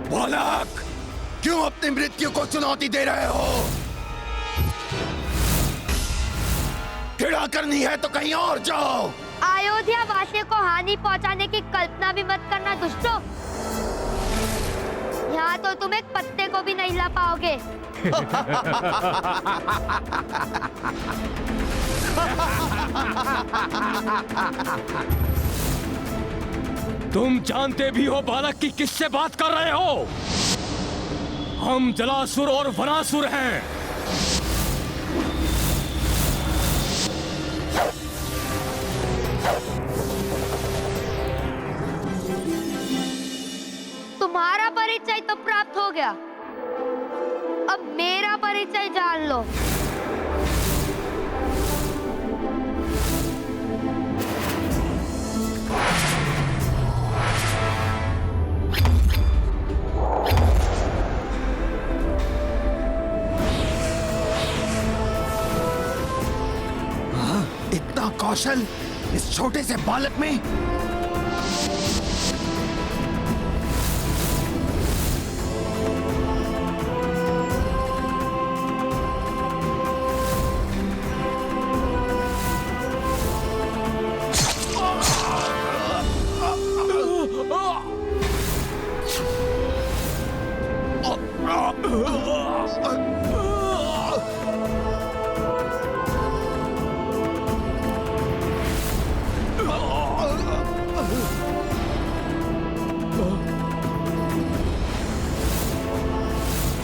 बालक, क्यों अपनी मृत्यु को चुनौती दे रहे हो? क्रीड़ा करनी है तो कहीं और जाओ। अयोध्या वासियों को हानि पहुंचाने की कल्पना भी मत करना दुष्टों। यहाँ तो तुम एक पत्ते को भी नहीं ला पाओगे। तुम जानते भी हो बालक की किससे बात कर रहे हो? हम जलासुर और वनासुर हैं। तुम्हारा परिचय तो प्राप्त हो गया, अब मेरा परिचय जान लो। इतना कौशल इस छोटे से बालक में?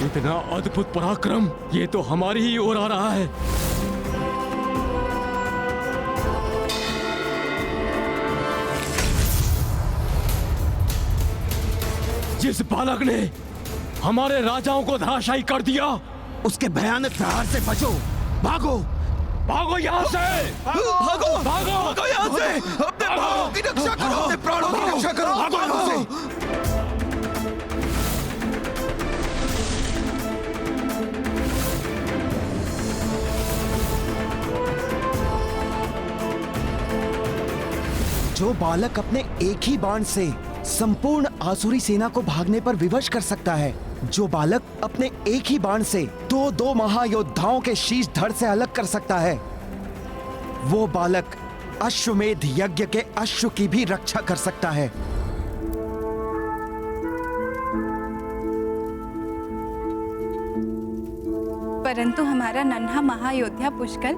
इतना अद्भुत पराक्रम, ये तो हमारी ही ओर आ रहा है। जिस बालक ने हमारे राजाओं को धराशायी कर दिया, उसके भयानक प्रहार से बचो। भागो भागो यहाँ से, भागो भागो भागो यहाँ से। अपने प्राणों की रक्षा करो, अपने प्राणों की रक्षा करो। भागो यहाँ से। जो बालक अपने एक ही बाण से संपूर्ण आसुरी सेना को भागने पर विवश कर सकता है, जो बालक अपने एक ही बाण से दो महायोद्धाओं के शीश धड़ से अलग कर सकता है, वो बालक अश्वमेध यज्ञ के अश्व की भी रक्षा कर सकता है। परंतु हमारा नन्हा महायोद्धा पुष्कल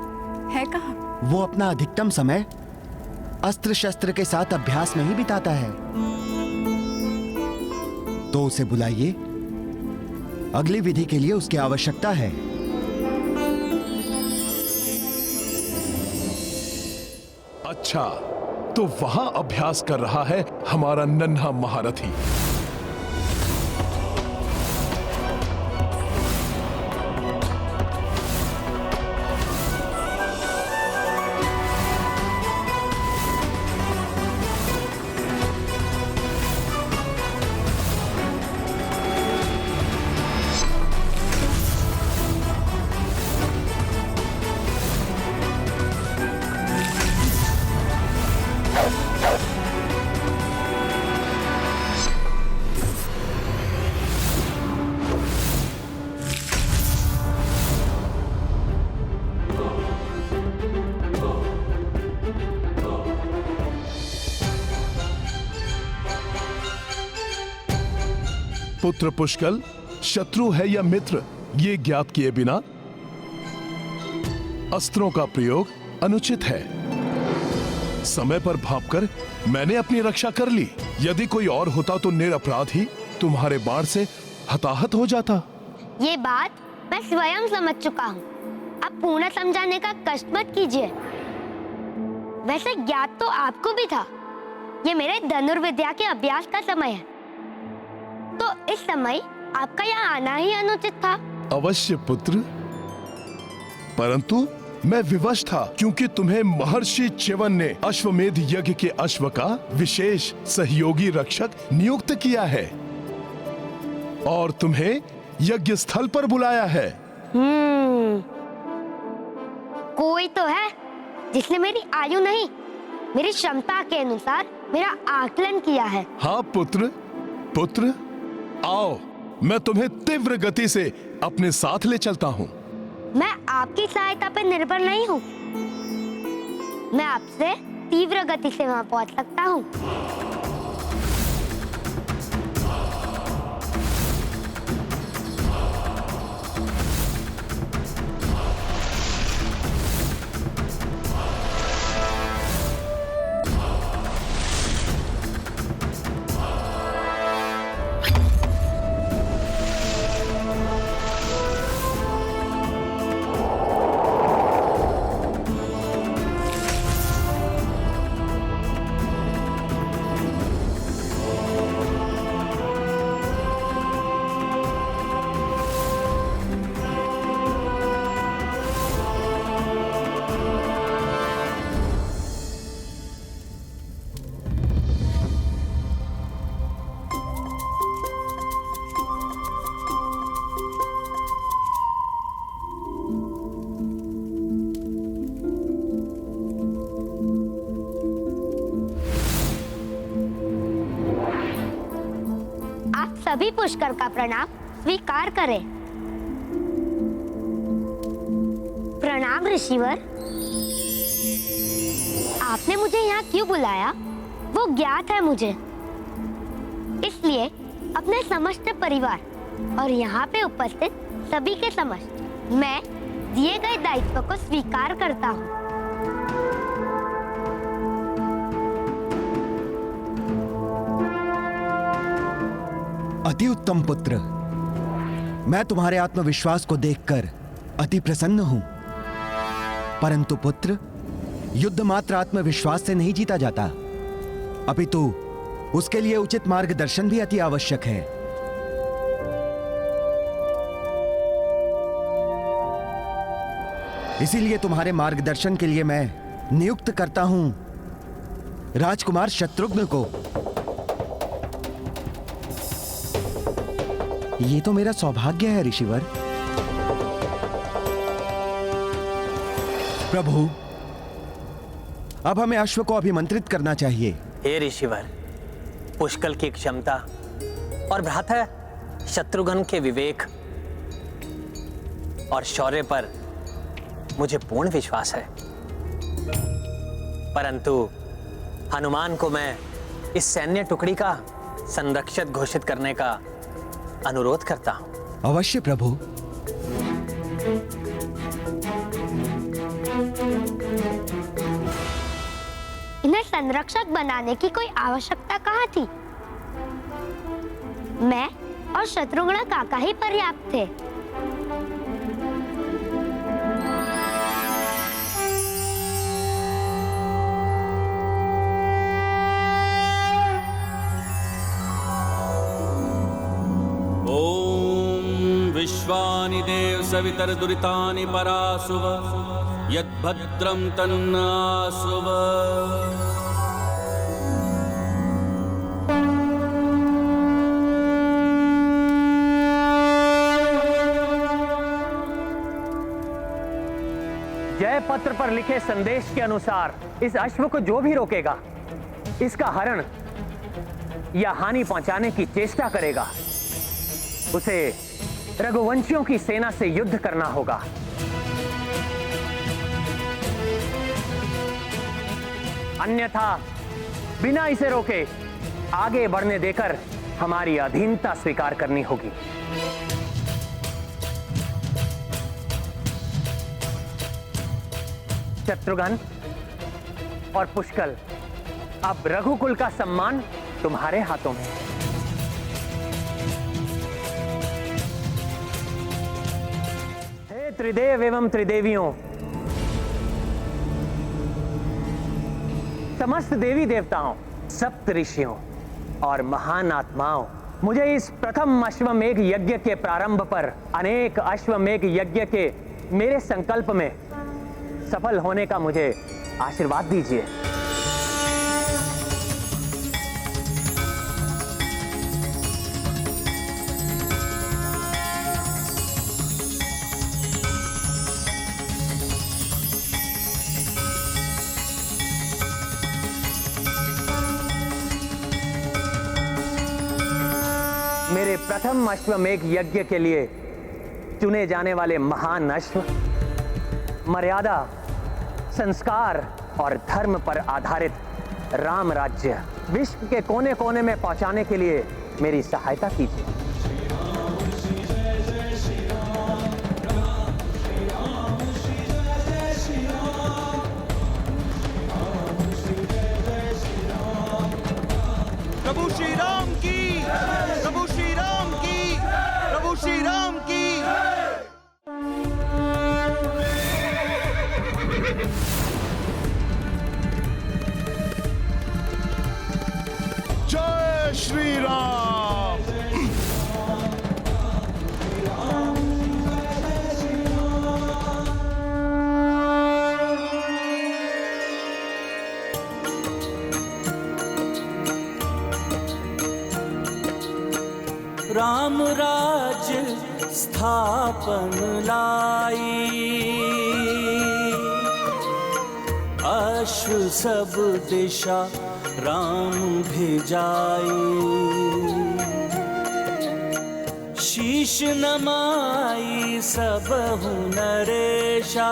है कहाँ? वो अपना अधिकतम समय अस्त्र शस्त्र के साथ अभ्यास में ही बिताता है। तो उसे बुलाइए, अगली विधि के लिए उसकी आवश्यकता है। अच्छा, तो वहां अभ्यास कर रहा है हमारा नन्हा महारथी। पुत्र पुष्कल शत्रु है या मित्र, ये ज्ञात किए बिना अस्त्रों का प्रयोग अनुचित है। समय पर भांपकर मैंने अपनी रक्षा कर ली। यदि कोई और होता तो निरपराधी तुम्हारे बाण से हताहत हो जाता। ये बात मैं स्वयं समझ चुका हूँ, अब पूर्ण समझाने का कष्ट मत कीजिए। वैसे ज्ञात तो आपको भी था, ये मेरे धनुर्विद्या के अभ्यास का समय है, तो इस समय आपका यहाँ आना ही अनुचित था। अवश्य पुत्र, परंतु मैं विवश था क्योंकि तुम्हें महर्षि च्यवन ने अश्वमेध यज्ञ के अश्व का विशेष सहयोगी रक्षक नियुक्त किया है और तुम्हें यज्ञ स्थल पर बुलाया है। कोई तो है जिसने मेरी आयु नहीं, मेरी क्षमता के अनुसार मेरा आकलन किया है। हाँ पुत्र, पुत्र आओ, मैं तुम्हें तीव्र गति से अपने साथ ले चलता हूँ। मैं आपकी सहायता पर निर्भर नहीं हूँ। मैं आपसे तीव्र गति से वहां पहुंच सकता हूँ। सभी पुष्कर का प्रणाम स्वीकार करें। प्रणाम ऋषिवर। आपने मुझे यहाँ क्यों बुलाया वो ज्ञात है मुझे, इसलिए अपने समस्त परिवार और यहाँ पे उपस्थित सभी के समक्ष मैं दिए गए दायित्व को स्वीकार करता हूँ। अति उत्तम पुत्र, मैं तुम्हारे आत्मविश्वास को देखकर अति प्रसन्न हूं। परंतु पुत्र, युद्ध मात्र आत्मविश्वास से नहीं जीता जाता, अपितु उसके लिए उचित मार्गदर्शन भी अति आवश्यक है। इसीलिए तुम्हारे मार्गदर्शन के लिए मैं नियुक्त करता हूं राजकुमार शत्रुघ्न को। ये तो मेरा सौभाग्य है ऋषिवर। प्रभु, अब हमें अश्व को अभिमंत्रित करना चाहिए। हे ऋषिवर, पुष्कल की क्षमता और भ्राता शत्रुघ्न के विवेक और शौर्य पर मुझे पूर्ण विश्वास है, परंतु हनुमान को मैं इस सैन्य टुकड़ी का संरक्षक घोषित करने का अनुरोध करता हूं। अवश्य प्रभु। इन्हें संरक्षक बनाने की कोई आवश्यकता कहाँ थी? मैं और शत्रुघ्न काका ही पर्याप्त थे। विश्वानि देव सवितर दुरितानि परासुव यद्भद्रं तन्नासुव। जय पत्र पर लिखे संदेश के अनुसार इस अश्व को जो भी रोकेगा, इसका हरण या हानि पहुंचाने की चेष्टा करेगा, उसे रघुवंशियों की सेना से युद्ध करना होगा। अन्यथा बिना इसे रोके आगे बढ़ने देकर हमारी अधीनता स्वीकार करनी होगी। शत्रुघ्न और पुष्कल, अब रघुकुल का सम्मान तुम्हारे हाथों में है। हे त्रिदेव एवं त्रिदेवियों, समस्त देवी देवताओं, सप्त ऋषियों और महान आत्माओं, मुझे इस प्रथम अश्वमेघ यज्ञ के प्रारंभ पर अनेक अश्वमेघ यज्ञ के मेरे संकल्प में सफल होने का मुझे आशीर्वाद दीजिए। मेरे प्रथम अश्वमेघ यज्ञ के लिए चुने जाने वाले महान अश्व मर्यादा, संस्कार और धर्म पर आधारित राम राज्य विश्व के कोने कोने में पहुंचाने के लिए मेरी सहायता कीजिए। प्रभु श्री राम की, प्रभु श्री राम की, प्रभु श्री राम की। जय श्री राम। राम राज स्थापन लाई, अश्व सब दिशा राम भेजाई। शीश नमाई सब नरेशा,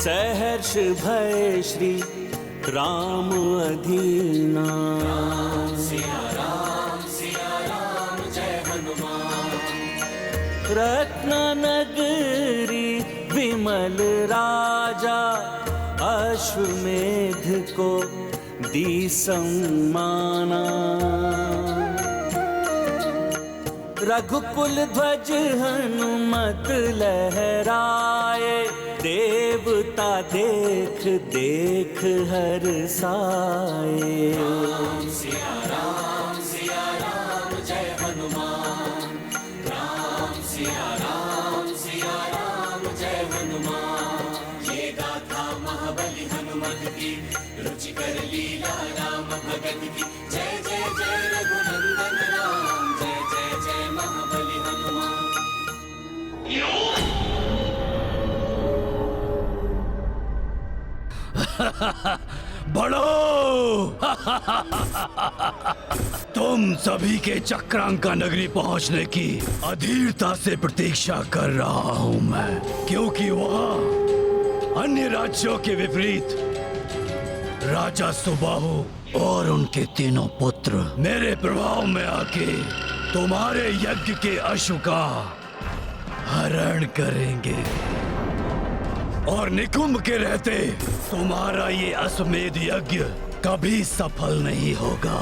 सहर्ष भय श्री राम अधीना। रत्न नगरी विमल राजा, अश्वमेध को दी सम्माना। रघुकुल ध्वज हनुमत लहराए, देवता देख देख हर्षाए। राम सिया राम जय हनुमान। राम सिया राम जय हनुमान। ये गाथा महाबली हनुमत की, रुचिकर लीला राम भगत की। जय जय जय रघुनंदन राम, जय जय जय महाबली हनुमान। बढ़ो। तुम सभी के चक्रांका नगरी पहुंचने की अधीरता से प्रतीक्षा कर रहा हूं मैं, क्योंकि वहां अन्य राज्यों के विपरीत राजा सुबाहु और उनके तीनों पुत्र मेरे प्रभाव में आके तुम्हारे यज्ञ के अश्व का हरण करेंगे, और निकुंभ के रहते तुम्हारा ये अश्वमेध यज्ञ कभी सफल नहीं होगा।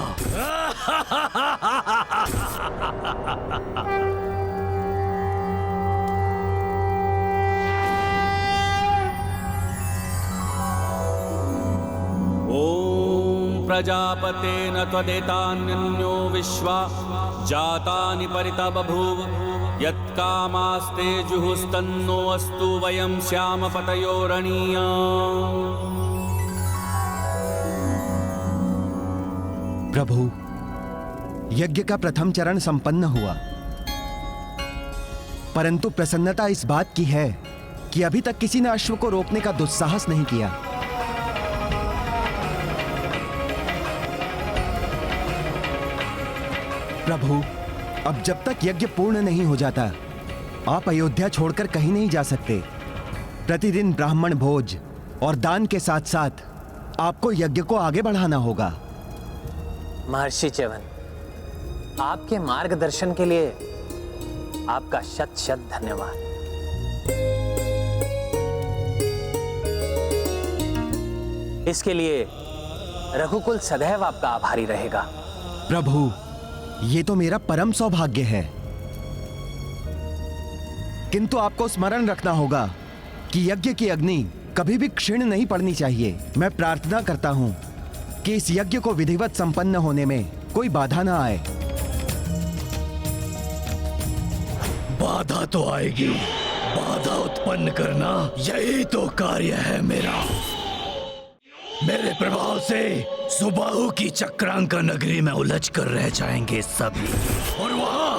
ओम प्रजापतेन त्वदेतान्यो विश्वा जातानि परिता बभूव। यत्कामास्ते जुहुस्तन्नो अस्तु वयं स्याम पतयो रणीया। प्रभु, यज्ञ का प्रथम चरण संपन्न हुआ, परंतु प्रसन्नता इस बात की है कि अभी तक किसी ने अश्व को रोकने का दुस्साहस नहीं किया। प्रभु, अब जब तक यज्ञ पूर्ण नहीं हो जाता, आप अयोध्या छोड़कर कहीं नहीं जा सकते। प्रतिदिन ब्राह्मण भोज और दान के साथ साथ आपको यज्ञ को आगे बढ़ाना होगा। महर्षि च्यवन, आपके मार्गदर्शन के लिए आपका शत शत धन्यवाद। इसके लिए रघुकुल सदैव आपका आभारी रहेगा। प्रभु, ये तो मेरा परम सौभाग्य है, किंतु आपको स्मरण रखना होगा कि यज्ञ की अग्नि कभी भी क्षीण नहीं पड़नी चाहिए। मैं प्रार्थना करता हूं कि इस यज्ञ को विधिवत संपन्न होने में कोई बाधा ना आए। बाधा तो आएगी, बाधा उत्पन्न करना यही तो कार्य है मेरा। मेरे प्रभाव से सुबाहु की चक्रांका नगरी में उलझ कर रह जाएंगे सभी, और वहां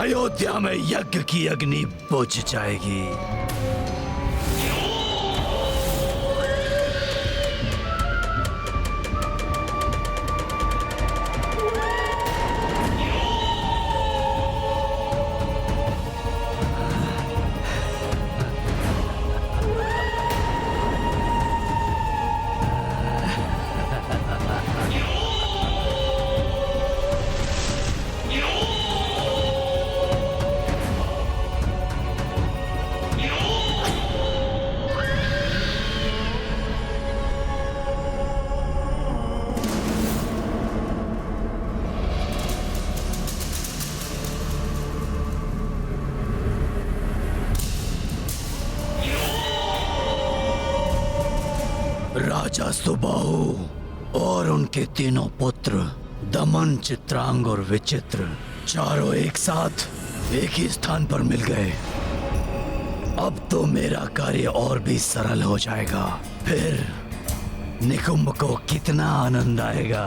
अयोध्या में यज्ञ की अग्नि बुझ जाएगी। जासुबाहु और उनके तीनों पुत्र दमन, चित्रांग और विचित्र चारों एक साथ एक ही स्थान पर मिल गए। अब तो मेरा कार्य और भी सरल हो जाएगा। फिर निकुंभ को कितना आनंद आएगा।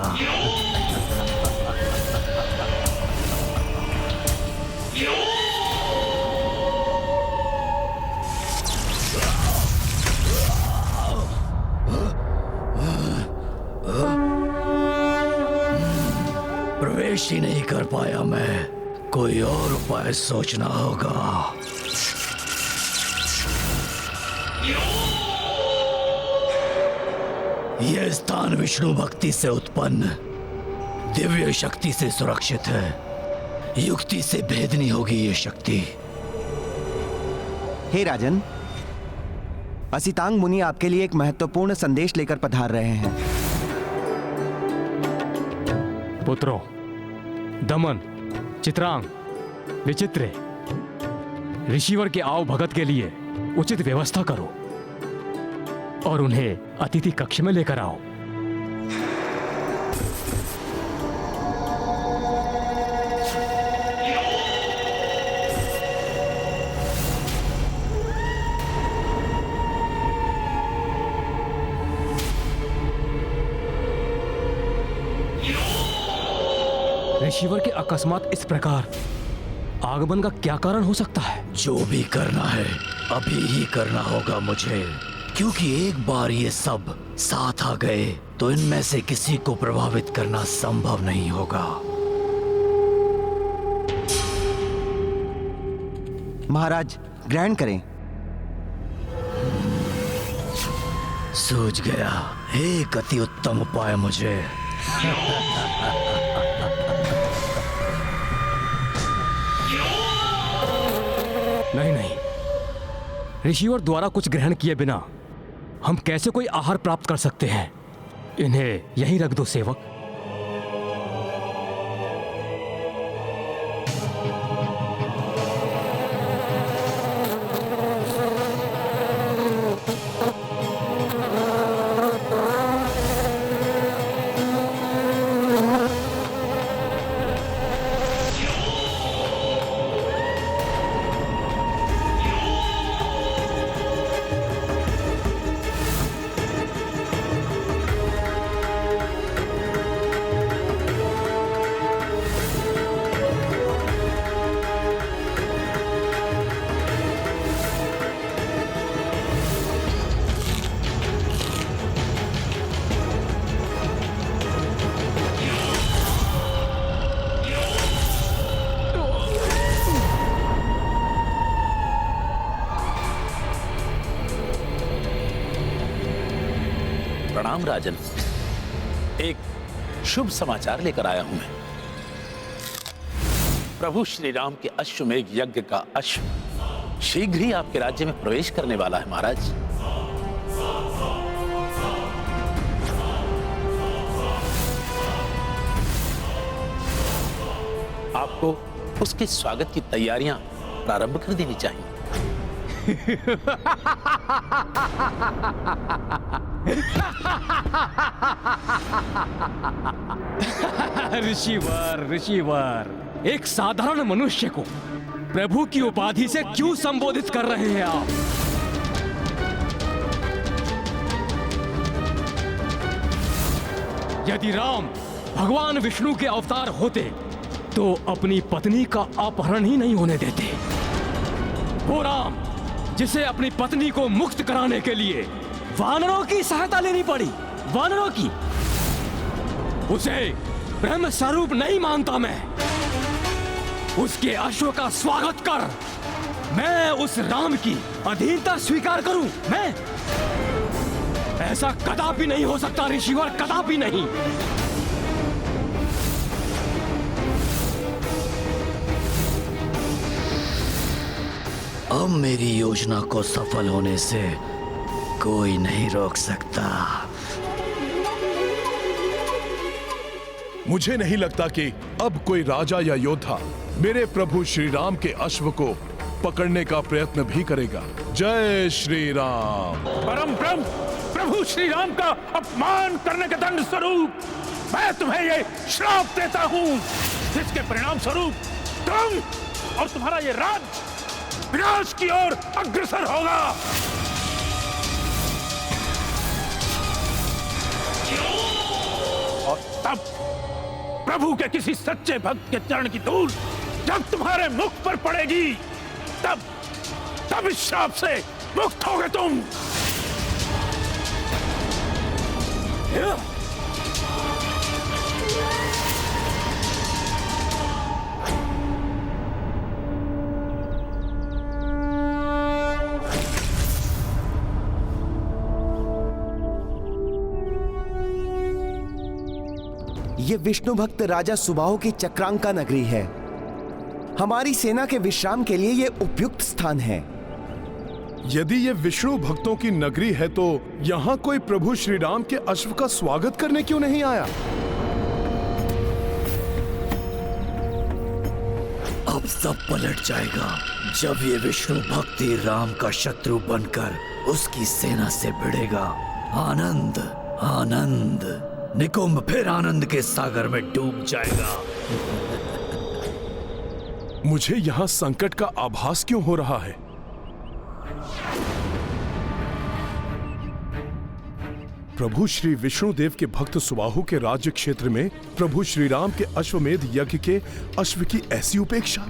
प्रवेश ही नहीं कर पाया मैं, कोई और उपाय सोचना होगा। यह स्थान विष्णु भक्ति से उत्पन्न दिव्य शक्ति से सुरक्षित है। युक्ति से भेदनी होगी ये शक्ति। हे राजन, असितांग मुनि आपके लिए एक महत्वपूर्ण संदेश लेकर पधार रहे हैं। पुत्रों, दमन, चित्रांग, विचित्र, ऋषिवर के आव भगत के लिए उचित व्यवस्था करो और उन्हें अतिथि कक्ष में लेकर आओ। ऋषिवर के अकस्मात इस प्रकार आगमन का क्या कारण हो सकता है? जो भी करना है अभी ही करना होगा मुझे, क्योंकि एक बार ये सब साथ आ गए तो इनमें से किसी को प्रभावित करना संभव नहीं होगा। महाराज, ग्रहण करें। सूझ गया, एक अति उत्तम उपाय मुझे। नहीं नहीं, ऋषिवर द्वारा कुछ ग्रहण किए बिना हम कैसे कोई आहार प्राप्त कर सकते हैं? इन्हें यहीं रख दो सेवक। प्रणाम राजन, एक शुभ समाचार लेकर आया हूं मैं। प्रभु श्री राम के अश्वमेघ यज्ञ का अश्व शीघ्र ही आपके राज्य में प्रवेश करने वाला है महाराज। आपको उसके स्वागत की तैयारियां प्रारंभ कर देनी चाहिए। ऋषिवर, ऋषिवर, एक साधारण मनुष्य को प्रभु की उपाधि से क्यों संबोधित कर रहे हैं आप? यदि राम भगवान विष्णु के अवतार होते तो अपनी पत्नी का अपहरण ही नहीं होने देते। वो राम जिसे अपनी पत्नी को मुक्त कराने के लिए वानरों की सहायता लेनी पड़ी, वानरों की, उसे ब्रह्म स्वरूप नहीं मानता मैं। उसके अश्व का स्वागत कर, मैं उस राम की अधीनता स्वीकार करूं। मैं ऐसा कदापि नहीं हो सकता ऋषिवर, कदापि नहीं। अब मेरी योजना को सफल होने से कोई नहीं रोक सकता। मुझे नहीं लगता कि अब कोई राजा या योद्धा मेरे प्रभु श्री राम के अश्व को पकड़ने का प्रयत्न भी करेगा। जय श्री राम। परम ब्रह्म प्रभु प्रभु श्री राम का अपमान करने के दंड स्वरूप मैं तुम्हें ये श्राप देता हूँ, जिसके परिणाम स्वरूप तुम और तुम्हारा ये राज्य विनाश की ओर अग्रसर होगा। और तब प्रभु के किसी सच्चे भक्त के चरण की धूल जब तुम्हारे मुख पर पड़ेगी, तब इस श्राप से मुक्त होगे तुम। ये विष्णु भक्त राजा सुबाहु की चक्रांका नगरी है। हमारी सेना के विश्राम के लिए ये उपयुक्त स्थान है। यदि ये विष्णु भक्तों की नगरी है तो यहाँ कोई प्रभु श्री राम के अश्व का स्वागत करने क्यों नहीं आया? अब सब पलट जाएगा जब ये विष्णु भक्ति राम का शत्रु बनकर उसकी सेना से भिड़ेगा। आनंद आनंद, निकुंभ फिर आनंद के सागर में डूब जाएगा। मुझे यहाँ संकट का आभास क्यों हो रहा है? प्रभु श्री विष्णुदेव के भक्त सुबाहु के राज्य क्षेत्र में प्रभु श्री राम के अश्वमेध यज्ञ के अश्व की ऐसी उपेक्षा,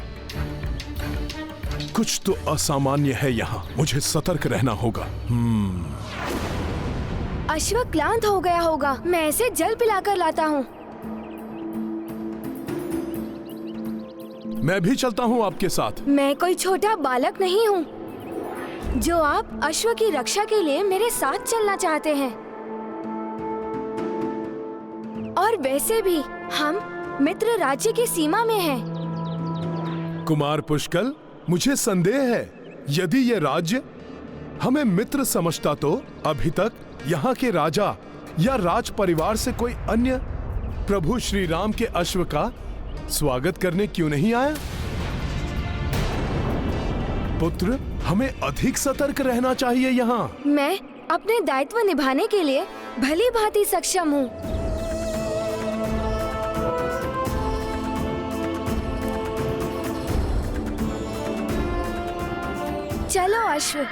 कुछ तो असामान्य है यहाँ। मुझे सतर्क रहना होगा। अश्व क्लांत हो गया होगा, मैं इसे जल पिलाकर लाता हूँ। मैं भी चलता हूँ आपके साथ। मैं कोई छोटा बालक नहीं हूँ जो आप अश्व की रक्षा के लिए मेरे साथ चलना चाहते हैं। और वैसे भी हम मित्र राज्य की सीमा में हैं। कुमार पुष्कल, मुझे संदेह है यदि ये राज्य हमें मित्र समझता तो अभी तक यहाँ के राजा या राज परिवार से कोई अन्य प्रभु श्री राम के अश्व का स्वागत करने क्यों नहीं आया? पुत्र, हमें अधिक सतर्क रहना चाहिए यहाँ। मैं अपने दायित्व निभाने के लिए भली भांति सक्षम हूँ। चलो अश्व।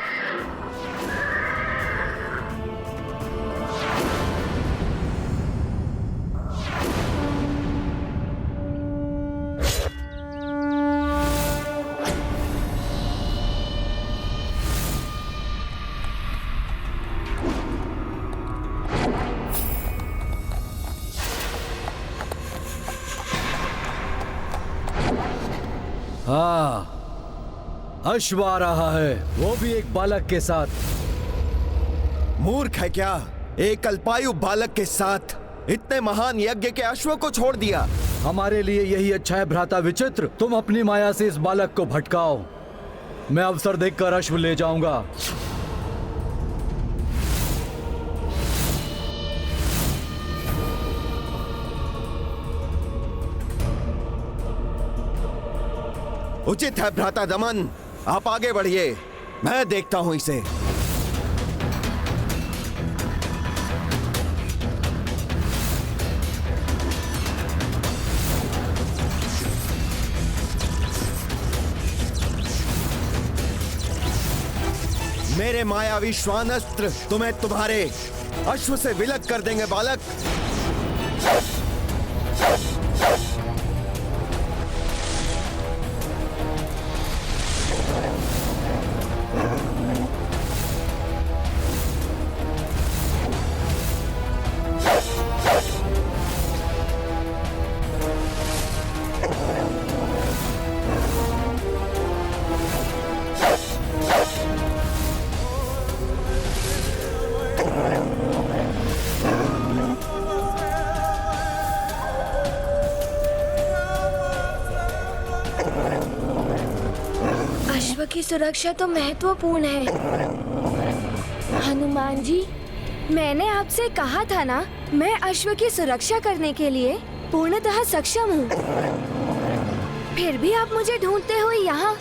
हाँ, अश्व आ रहा है, वो भी एक बालक के साथ। मूर्ख है क्या? एक अल्पायु बालक के साथ इतने महान यज्ञ के अश्व को छोड़ दिया। हमारे लिए यही अच्छा है भ्राता विचित्र। तुम अपनी माया से इस बालक को भटकाओ, मैं अवसर देखकर अश्व ले जाऊंगा। उचित है भ्राता दमन, आप आगे बढ़िए, मैं देखता हूं इसे। मेरे मायावी श्वानस्त्र तुम्हें तुम्हारे अश्व से विलग कर देंगे बालक। अश्व की सुरक्षा तो महत्वपूर्ण है। हनुमान जी, मैंने आपसे कहा था ना, मैं अश्व की सुरक्षा करने के लिए पूर्णतः सक्षम हूँ। फिर भी आप मुझे ढूंढते हुए यहाँ।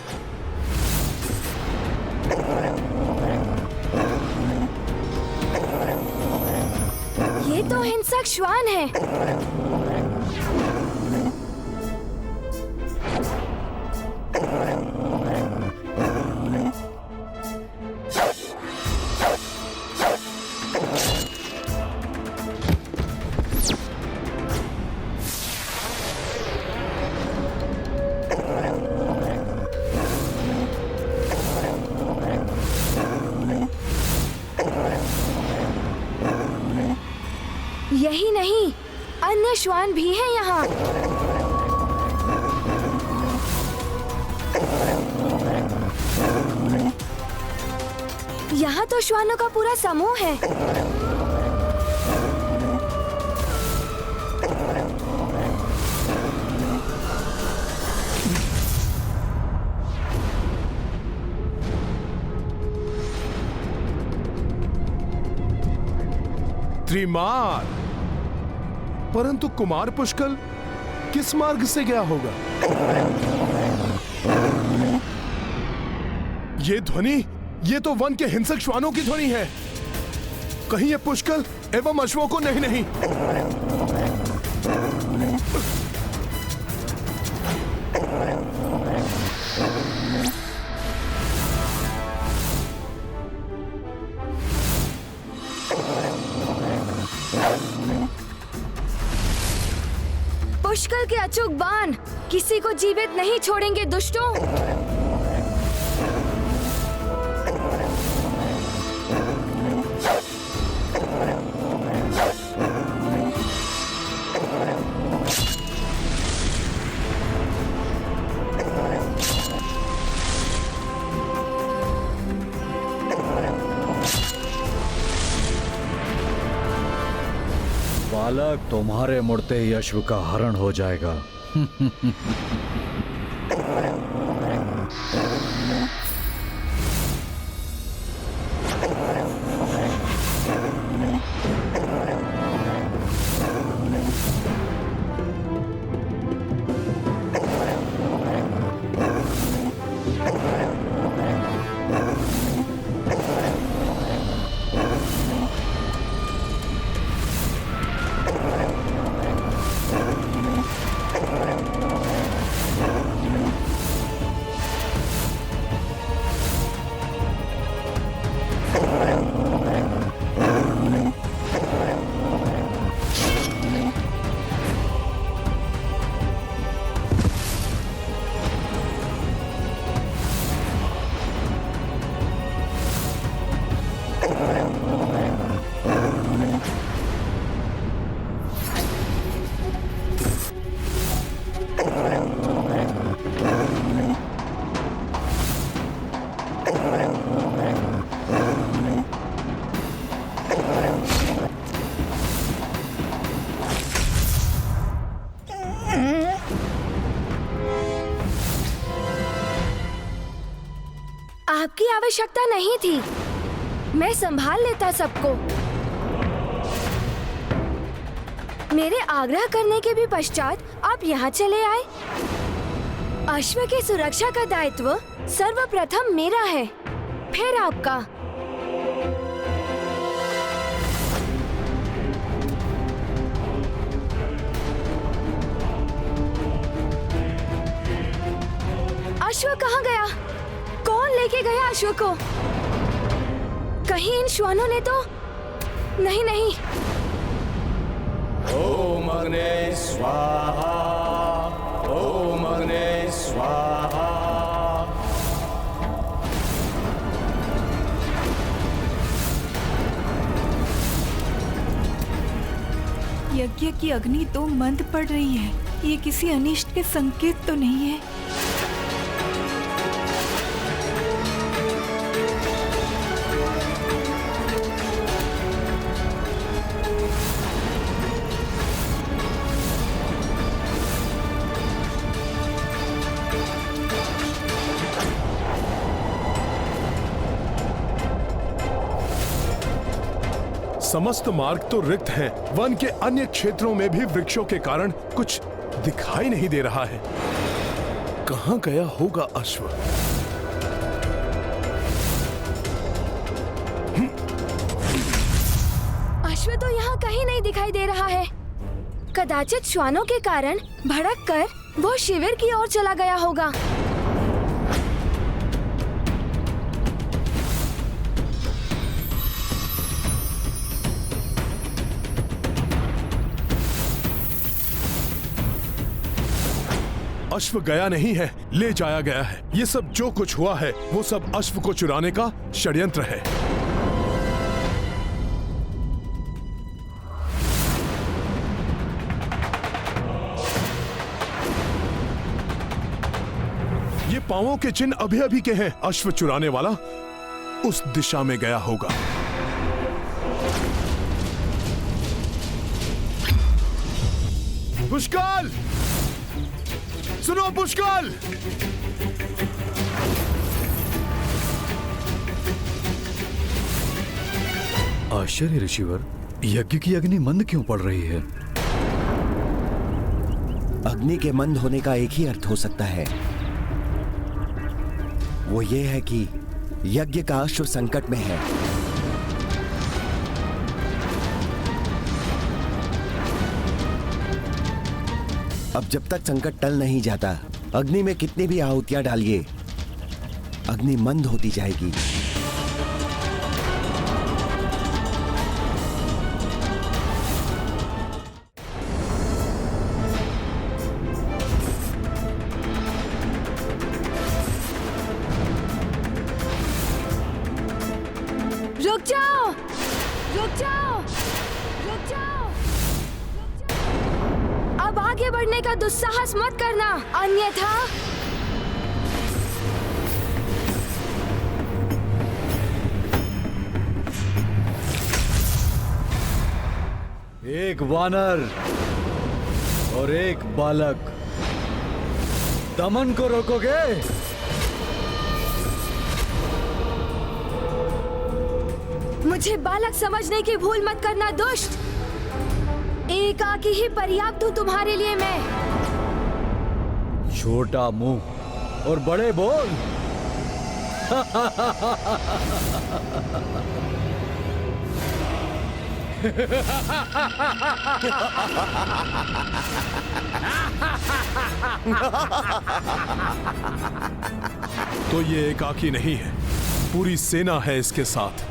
ये तो हिंसक श्वान है। यही नहीं, अन्य श्वान भी हैं यहाँ। यहाँ तो श्वानों का पूरा समूह है। त्रिमार, परंतु कुमार पुष्कल किस मार्ग से गया होगा? ये ध्वनि, ये तो वन के हिंसक श्वानों की ध्वनि है। कहीं ये पुष्कल एवं अश्वों को नहीं। पुष्कल के अचूक बाण किसी को जीवित नहीं छोड़ेंगे दुष्टों। बालक, तुम्हारे मुड़ते ही अश्व का हरण हो जाएगा। आपकी आवश्यकता नहीं थी, मैं संभाल लेता सबको। मेरे आग्रह करने के भी पश्चात आप यहाँ चले आए। अश्व की सुरक्षा का दायित्व सर्वप्रथम मेरा है, फिर आपका। अश्व कहाँ गया? कौन लेके गया अश्व को? कहीं इन श्वानों ने तो नहीं। ओम अग्ने स्वाहा, ओम अग्ने स्वाहा। यज्ञ की अग्नि तो मंद पड़ रही है। ये किसी अनिष्ट के संकेत तो नहीं है? समस्त मार्ग तो रिक्त हैं। वन के अन्य क्षेत्रों में भी वृक्षों के कारण कुछ दिखाई नहीं दे रहा है। कहां गया होगा अश्व? अश्व तो यहाँ कहीं नहीं दिखाई दे रहा है। कदाचित श्वानों के कारण भड़क कर वो शिविर की ओर चला गया होगा। अश्व गया नहीं है, ले जाया गया है। ये सब जो कुछ हुआ है वो सब अश्व को चुराने का षड्यंत्र है। ये पांवों के चिन्ह अभी अभी के हैं। अश्व चुराने वाला उस दिशा में गया होगा। पुष्कल, सुनो पुष्कल! आश्चर्य ऋषिवर, यज्ञ की अग्नि मंद क्यों पड़ रही है? अग्नि के मंद होने का एक ही अर्थ हो सकता है, वो ये है कि यज्ञ का अश्व संकट में है। अब जब तक संकट टल नहीं जाता, अग्नि में कितनी भी आहुतियां डालिए, अग्नि मंद होती जाएगी। रुक जाओ! रुक जाओ! रुक जाओ! अब आगे बढ़ने का दुस्साहस मत करना, अन्यथा एक वानर और एक बालक, दमन को रोकोगे? मुझे बालक समझने की भूल मत करना दुष्ट। एकाकी ही पर्याप्त हूँ तुम्हारे लिए मैं। छोटा मुंह और बड़े बोल। तो ये एकाकी नहीं है, पूरी सेना है इसके साथ।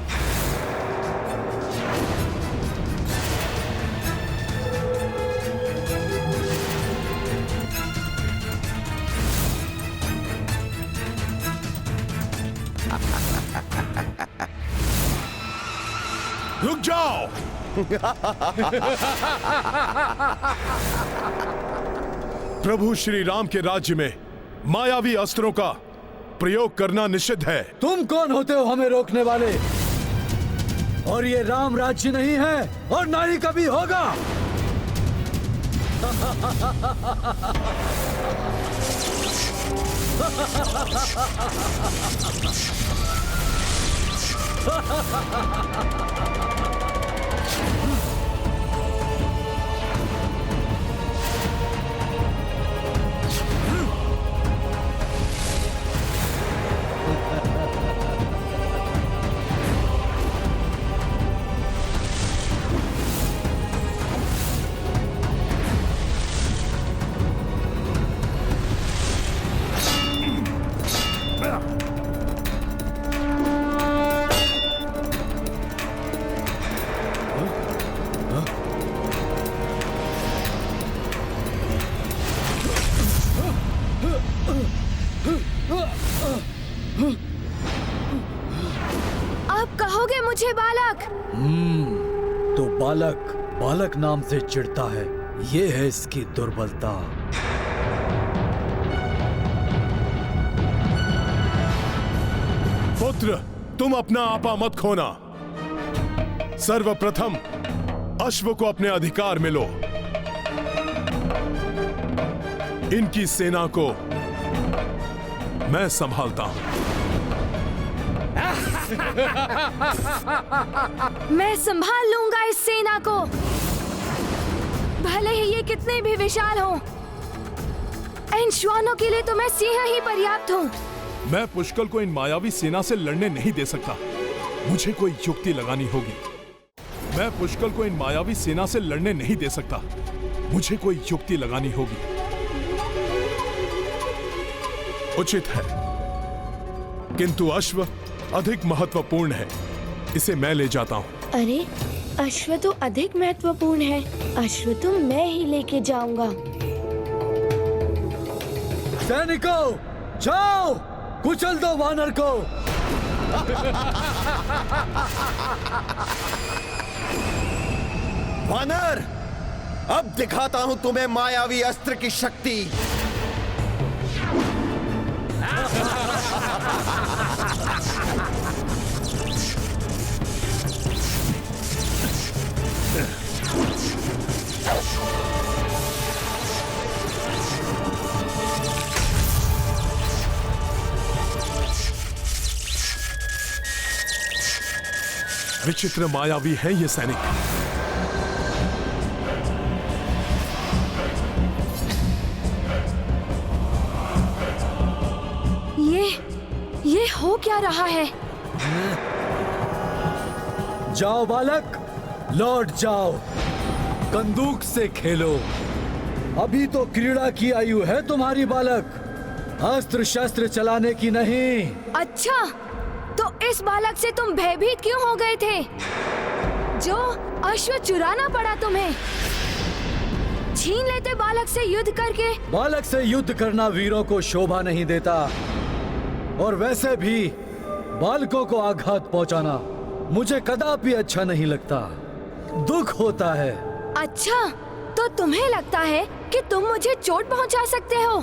रुक जाओ! प्रभु श्री राम के राज्य में मायावी अस्त्रों का प्रयोग करना निषिद्ध है। तुम कौन होते हो हमें रोकने वाले? और ये राम राज्य नहीं है और ना ही कभी होगा। आप कहोगे मुझे बालक? तो बालक बालक नाम से चिढ़ता है, ये है इसकी दुर्बलता। पुत्र, तुम अपना आपा मत खोना। सर्वप्रथम अश्व को अपने अधिकार में लो। इनकी सेना को मैं संभालता हूं। मैं संभाल लूंगा इस सेना को, भले ही ये कितने भी विशाल हों। इन श्वानों के लिए तो मैं सिंह ही पर्याप्त हूँ। मैं पुष्कल को इन मायावी सेना से लड़ने नहीं दे सकता। मुझे कोई युक्ति लगानी होगी। मैं पुष्कल को इन मायावी सेना से लड़ने नहीं दे सकता। मुझे कोई युक्ति लगानी होगी। उचित है, किंतु अश्व अधिक महत्वपूर्ण है। इसे मैं ले जाता हूँ। अरे, अश्व तो अधिक महत्वपूर्ण है। अश्व तो मैं ही लेके जाऊंगा। सैनिकों, जाओ, कुचल दो वानर को। वानर, अब दिखाता हूं तुम्हें मायावी अस्त्र की शक्ति। विचित्र मायावी है ये सैनिक। ये हो क्या रहा है? जाओ बालक, लौट जाओ, बंदूक से खेलो। अभी तो क्रीड़ा की आयु है तुम्हारी बालक, अस्त्र शस्त्र चलाने की नहीं। अच्छा, तो इस बालक से तुम भयभीत क्यों हो गए थे? जो अश्व चुराना पड़ा तुम्हें। छीन लेते बालक से युद्ध करके। बालक से युद्ध करना वीरों को शोभा नहीं देता, और वैसे भी बालकों को आघात पहुंचाना मुझे कदापि अच्छा नहीं लगता। दुख होता है। अच्छा, तो तुम्हें लगता है कि तुम मुझे चोट पहुंचा सकते हो?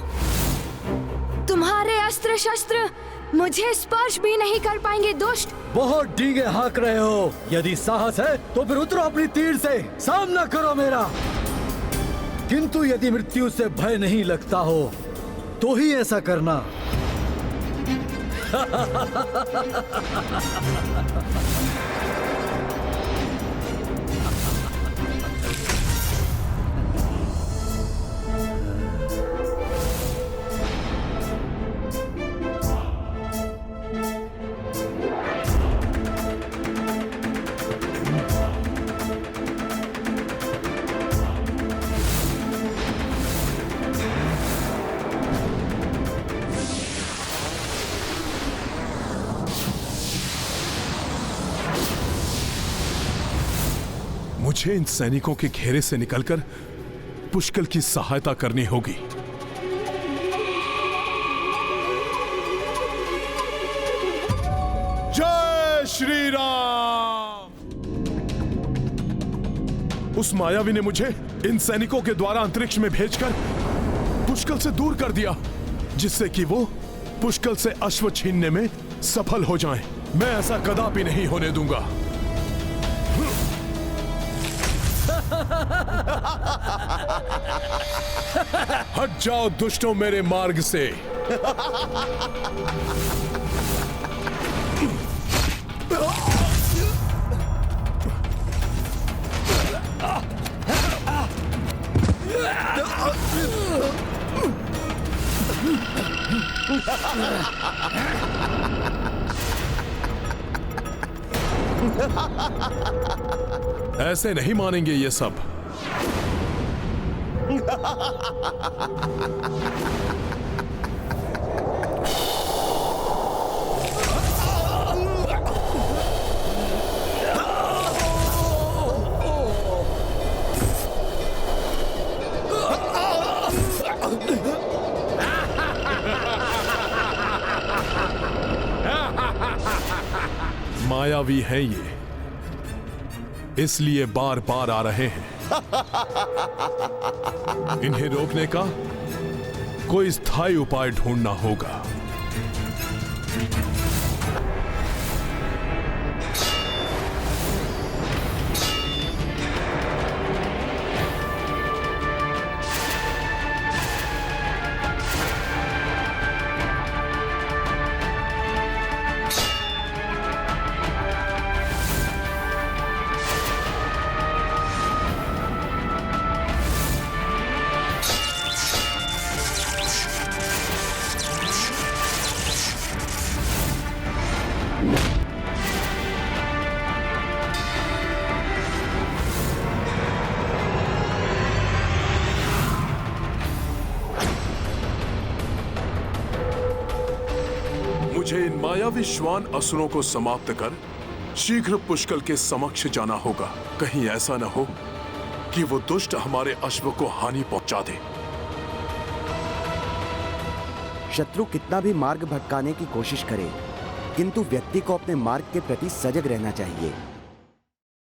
तुम्हारे अस्त्र शस्त्र मुझे स्पर्श भी नहीं कर पाएंगे दुष्ट। बहुत डींगे हाँक रहे हो। यदि साहस है तो फिर उतरो अपनी तीर से, सामना करो मेरा। किंतु यदि मृत्यु से भय नहीं लगता हो तो ही ऐसा करना। मुझे इन सैनिकों के घेरे से निकलकर पुष्कल की सहायता करनी होगी। जय श्री राम। उस मायावी ने मुझे इन सैनिकों के द्वारा अंतरिक्ष में भेजकर पुष्कल से दूर कर दिया, जिससे कि वो पुष्कल से अश्व छीनने में सफल हो जाएं। मैं ऐसा कदापि नहीं होने दूंगा। हट जाओ दुष्टों मेरे मार्ग से। ऐसे नहीं मानेंगे ये सब। मायावी है ये, इसलिए बार बार आ रहे हैं। इन्हें रोकने का कोई स्थायी उपाय ढूंढना होगा। मुझे इन मायावी श्वान असुरों को समाप्त कर शीघ्र पुष्कल के समक्ष जाना होगा। कहीं ऐसा न हो कि वो दुष्ट हमारे अश्व को हानि पहुंचा दे। शत्रु कितना भी मार्ग भटकाने की कोशिश करे, किंतु व्यक्ति को अपने मार्ग के प्रति सजग रहना चाहिए।